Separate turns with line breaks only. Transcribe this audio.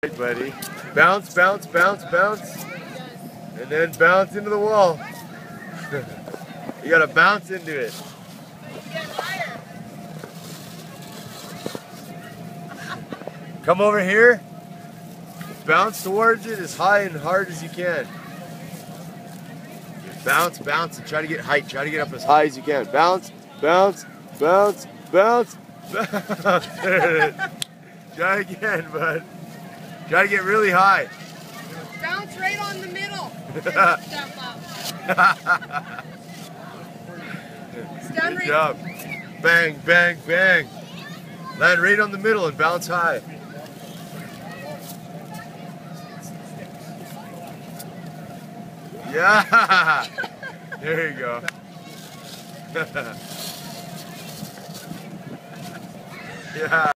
Right, buddy. Bounce, bounce, bounce, bounce. And then bounce into the wall. You gotta bounce into it. Come over here. Bounce towards it as high and hard as you can. Bounce, bounce, and try to get height. Try to get up as high as you can. Bounce, bounce, bounce, bounce, bounce. There it is. Try again, bud. Try to get really high.
Bounce right on the middle. Step up. Stand
Good job. Bang, bang, bang. Land right on the middle and bounce high. Yeah. There you go. Yeah.